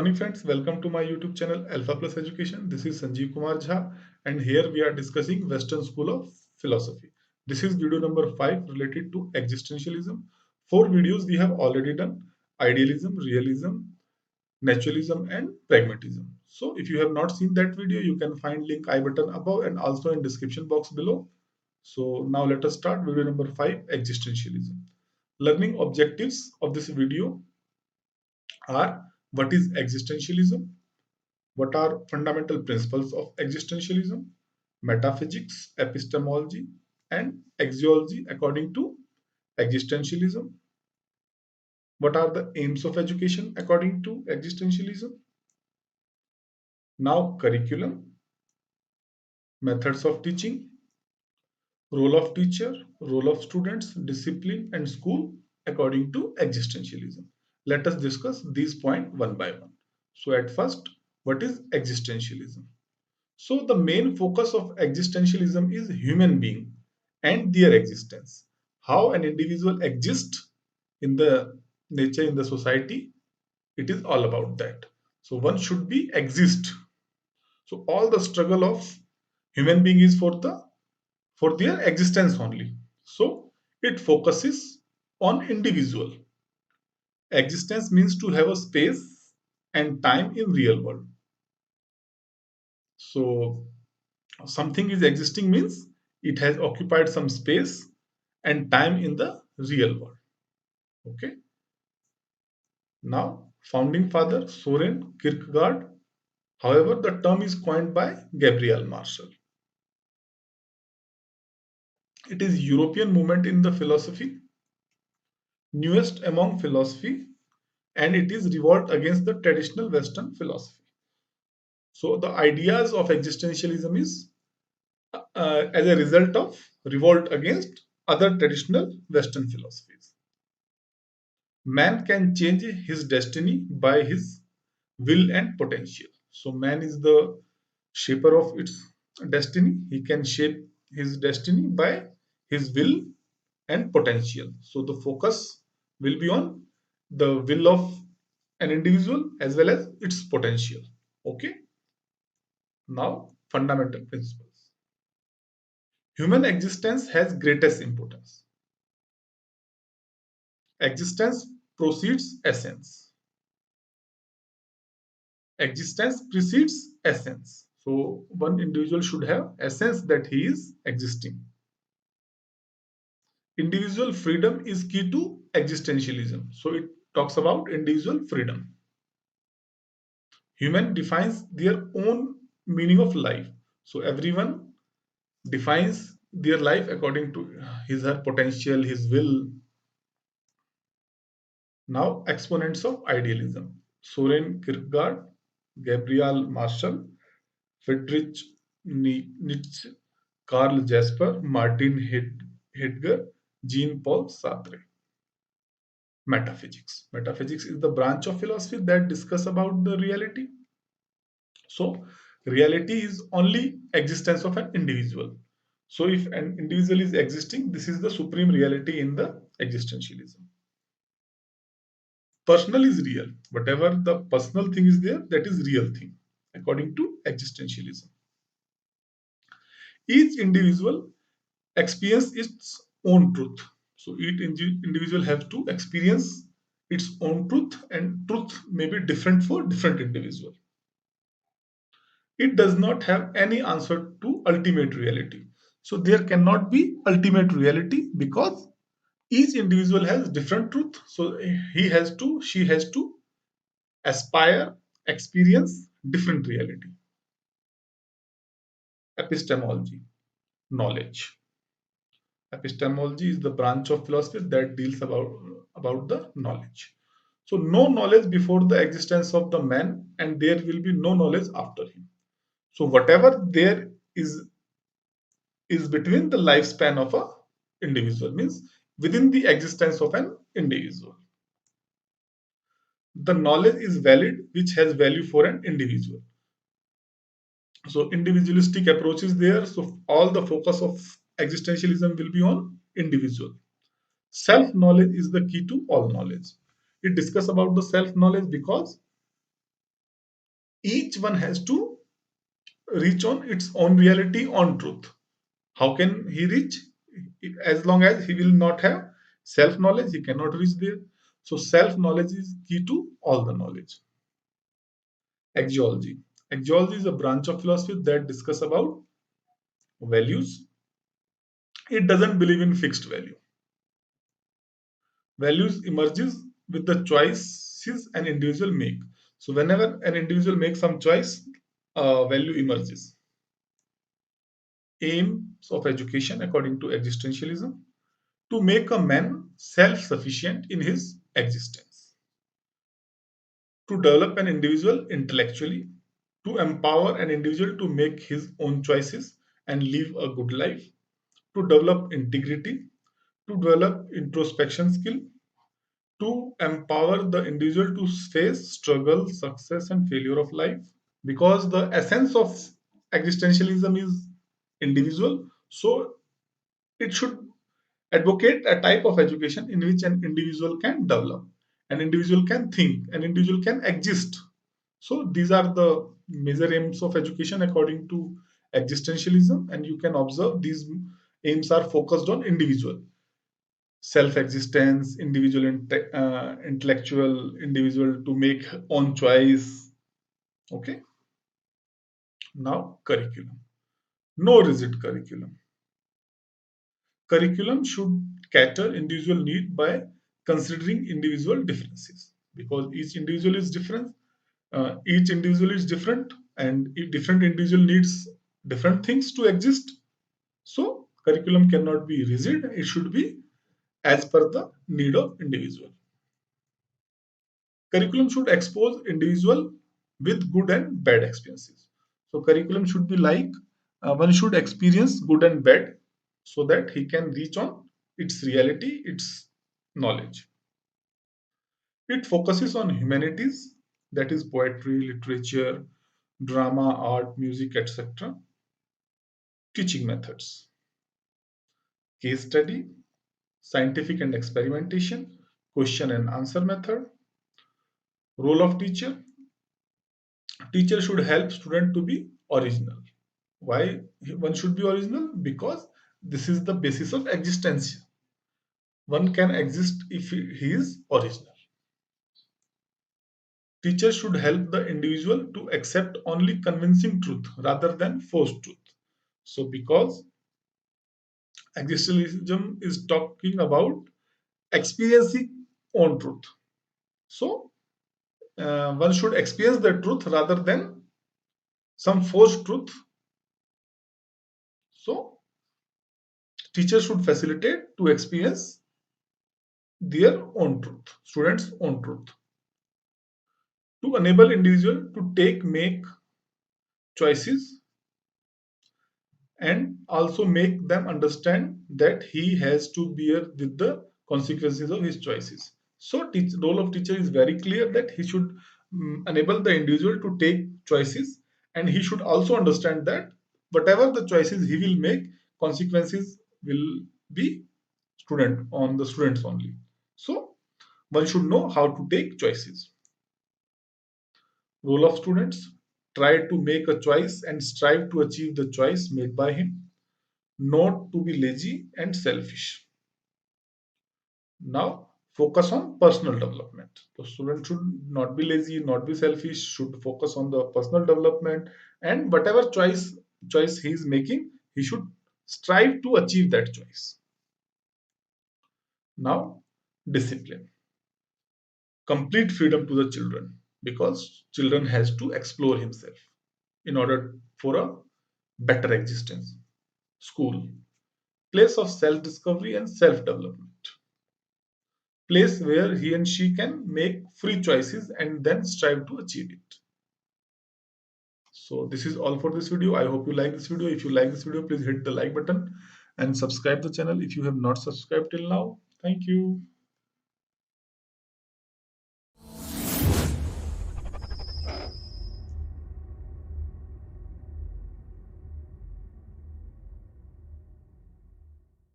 morning, friends. Welcome to my YouTube channel Alpha Plus Education. This is Sanjeev Kumar Jha, and here we are discussing Western School of Philosophy. This is video number 5 related to existentialism. 4 videos we have already done: idealism, realism, naturalism, and pragmatism. So, if you have not seen that video, you can find link I button above and also in description box below. So, now let us start video number 5: existentialism. Learning objectives of this video are: what is existentialism, what are fundamental principles of existentialism, metaphysics, epistemology, and axiology according to existentialism, what are the aims of education according to existentialism. Now, curriculum, methods of teaching, role of teacher, role of students, discipline, and school according to existentialism. Let us discuss these points one by one. So, at first, what is existentialism? So the main focus of existentialism is human being and their existence. How an individual exists in the nature, in the society, it is all about that. So one should be exist. So all the struggle of human being is for their existence only. So it focuses on individual. Existence means to have a space and time in real world. So something is existing means it has occupied some space and time in the real world. Okay. Now, founding father Soren Kierkegaard. However, the term is coined by Gabriel Marshall. It is European movement in the philosophy, newest among philosophy, and it is revolt against the traditional Western philosophy. So the ideas of existentialism is as a result of revolt against other traditional Western philosophies. Man can change his destiny by his will and potential. So, man is the shaper of its destiny. He can shape his destiny by his will and potential. So, the focus will be on the will of an individual as well as its potential. Okay. Now, fundamental principles. Human existence has greatest importance. Existence precedes essence. Existence precedes essence. So one individual should have essence that he is existing. Individual freedom is key to existentialism. So it talks about individual freedom. Human defines their own meaning of life. So everyone defines their life according to his her potential, his will. Now, exponents of idealism: Soren Kierkegaard, Gabriel Marshall, Friedrich Nietzsche, Karl Jasper, Martin Heidegger, Jean-Paul Sartre. Metaphysics. Metaphysics is the branch of philosophy that discuss about the reality. So, reality is only existence of an individual. So, if an individual is existing, this is the supreme reality in the existentialism. Personal is real. Whatever the personal thing is there, that is real thing, according to existentialism. Each individual experience its own truth. So each individual has to experience its own truth, and truth may be different for different individual. It does not have any answer to ultimate reality. So there cannot be ultimate reality because each individual has different truth. So she has to aspire, experience different reality. Epistemology, knowledge. Epistemology is the branch of philosophy that deals about the knowledge. So no knowledge before the existence of the man, and there will be no knowledge after him. So whatever there is between the lifespan of a individual, means within the existence of an individual. The knowledge is valid, which has value for an individual. So individualistic approach is there. So all the focus of existentialism will be on individual. Self knowledge is the key to all knowledge. It discuss about the self knowledge because Each one has to reach on its own reality, on truth. How can he reach? As long as he will not have self knowledge, he cannot reach there. So self knowledge is key to all the knowledge. Axiology. Axiology is a branch of philosophy that discuss about values. It doesn't believe in fixed value. Values emerges with the choices an individual make. So whenever an individual makes some choice, value emerges. Aims of education according to existentialism: to make a man self-sufficient in his existence, to develop an individual intellectually, to empower an individual to make his own choices and live a good life, to develop integrity, to develop introspection skill, to empower the individual to face struggle, success, and failure of life. Because the essence of existentialism is individual, so it should advocate a type of education in which an individual can develop, an individual can think, an individual can exist. So these are the major aims of education according to existentialism, and you can observe these aims are focused on individual self-existence, individual intellectual, individual to make own choice. Okay, now curriculum. No rigid curriculum. Curriculum should cater individual need by considering individual differences, because each individual is different. Each individual is different, and if different individual needs different things to exist. So curriculum cannot be rigid. It should be as per the need of individual. Curriculum should expose individual with good and bad experiences. So curriculum should be like, one should experience good and bad so that he can reach on its reality, its knowledge. It focuses on humanities, that is poetry, literature, drama, art, music, etc. Teaching methods: case study, scientific and experimentation, question and answer method. Role of teacher: teacher should help student to be original. Why one should be original? Because this is the basis of existence. One can exist if he is original. Teachers should help the individual to accept only convincing truth rather than forced truth. So, because existentialism is talking about experiencing own truth, so one should experience the truth rather than some forced truth. So, teachers should facilitate to experience their own truth, students' own truth, to enable individual to make choices, and also make them understand that he has to bear with the consequences of his choices. So role of teacher is very clear, that he should enable the individual to take choices, and he should also understand that whatever the choices he will make, consequences will be student on the students only. So one should know how to take choices. Role of students: try to make a choice and strive to achieve the choice made by him, not to be lazy and selfish. Now, focus on personal development. The student should not be lazy, not be selfish, should focus on the personal development, and whatever choice he is making, he should strive to achieve that choice. Now, discipline. Complete freedom to the children, because children has to explore himself in order for a better existence. School, place of self discovery and self development, place where he and she can make free choices and then strive to achieve it. So this is all for this video. I hope you like this video. If you like this video, please hit the like button and subscribe the channel if you have not subscribed till now. Thank you.